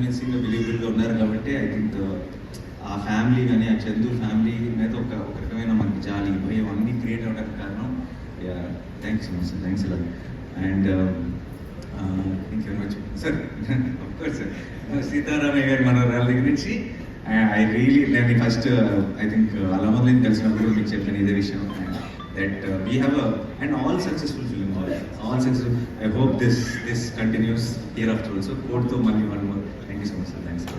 బిలీవబుల్గా ఉన్నారు కాబట్టి I think ఆ ఫ్యామిలీ కానీ ఆ చందు ఫ్యామిలీ మీద ఒక రకమైన మనకి జాలి భయం అన్నీ క్రియేట్ అవ్వడానికి కారణం. Thanks so much sir, thanks అలా. అండ్ ఇంకేమైనా చెప్పండి సార్. అఫ్కోర్స్ సార్, సీతారామయ్య గారి మనవరాల దగ్గర నుంచి ఐ రియలీ నేను ఫస్ట్ ఐ థింక్ అలా మొదలైంది కలిసినప్పుడు మీకు చెప్పాను ఇదే విషయం. That we have and all successful film, all successful. I hope this continues year after also. కోర్టుతో మళ్ళీ one more. Thank you so much sir, thanks sir.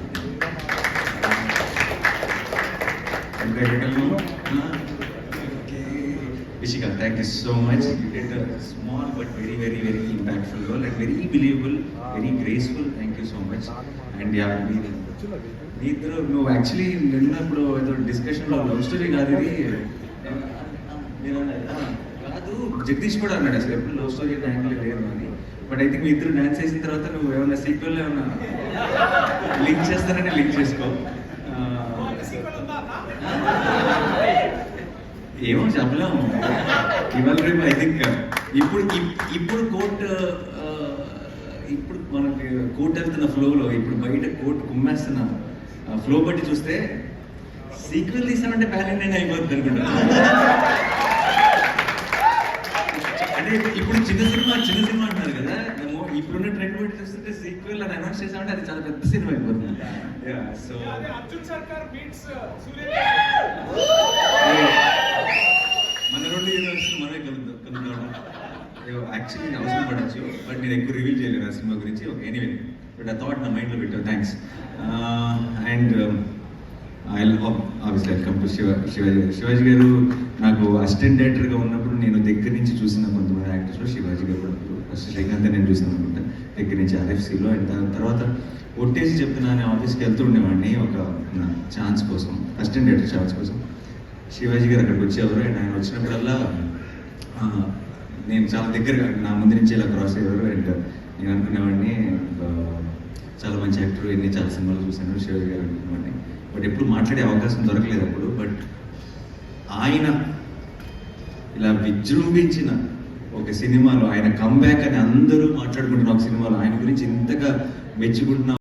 Ishika, thank you so much. You did a small but very, very, very impactful role and very believable, very graceful. Thank you so much. And yeah, neither no actually నిన్నప్పుడు ఏదో డిస్కషన్లో love story కాదు ఇది. కాదు, జగదీష్ కూడా అన్నాడు అసలు ఎప్పుడు love story angle లేదు అని. బట్ ఐ థింక్ మీ ఇద్దరు డాన్స్ చేసిన తర్వాత నువ్వు ఏమన్నా సీక్వెల్ ఏమన్నా లింక్ చేస్తారని లింక్ చేసుకో. ఏమో చెప్పలేము ఇవాళ రేపు. ఐ థింక్ ఇప్పుడు కోర్టు ఇప్పుడు మనకి కోర్టు వెళ్తున్న ఫ్లోలో ఇప్పుడు బయట కోర్టు కుమ్మేస్తున్న ఫ్లో బట్టి చూస్తే సీక్వెల్ తీసామంటే ప్యాలెంట్ అయిపోతుంది అనుకుంటా. అంటే ఇప్పుడు చిన్న సినిమా అంటున్నారు కదా, ఇప్పుడున్న ట్రెండ్ బట్టి చూస్తుంటే సీక్వెల్ అని అనౌన్స్ చేసామంటే అది చాలా పెద్ద సినిమా అయిపోతుంది. సో మన రెండు యూనివర్సిటీ మనమే కలుద్దాం. యాక్చువల్లీ అవసరం పడచ్చు, బట్ నేను ఎక్కువ రివీల్ చేయలేదు ఆ సినిమా గురించి. ఓకే, ఎనీవే, బట్ ఆ థాట్ నా మైండ్లో పెట్టావు. Thanks. And I obviously welcome to Shivaji గారు. నాకు అసిస్టెంట్ డైరెక్టర్గా ఉన్నప్పుడు నేను దగ్గర నుంచి చూసిన కొంతమంది యాక్టర్స్లో శివాజీ గారు కూడా. ఫస్ట్ శ్రీకాంత్ నేను చూసాను అనుకుంటా దగ్గర నుంచి RFCలో. అండ్ దాని తర్వాత ఒట్టేసి చెప్తున్నాను, ఆఫీస్కి వెళ్తూ ఉండేవాడిని ఒక ఛాన్స్ కోసం, అసిస్టెంట్ డైరెక్టర్ ఛాన్స్ కోసం. శివాజీ గారు అక్కడికి వచ్చేవారు. అండ్ ఆయన వచ్చినప్పుడల్లా నేను చాలా దగ్గరగా నా ముందు నుంచి ఇలా క్రాస్ అయ్యేవారు. అండ్ నేను అనుకునేవాడిని చాలా మంచి యాక్టర్, ఎన్ని చాలా సినిమాలు చూశాను శివాజీ గారు అనుకునేవాడిని. బట్ ఎప్పుడు మాట్లాడే అవకాశం దొరకలేదు అప్పుడు. బట్ ఆయన ఇలా విజృంభించిన ఒక సినిమాలో ఆయన కంబ్యాక్ అని అందరూ మాట్లాడుకుంటున్న ఒక సినిమాలో ఆయన గురించి ఇంతగా మెచ్చుకుంటున్న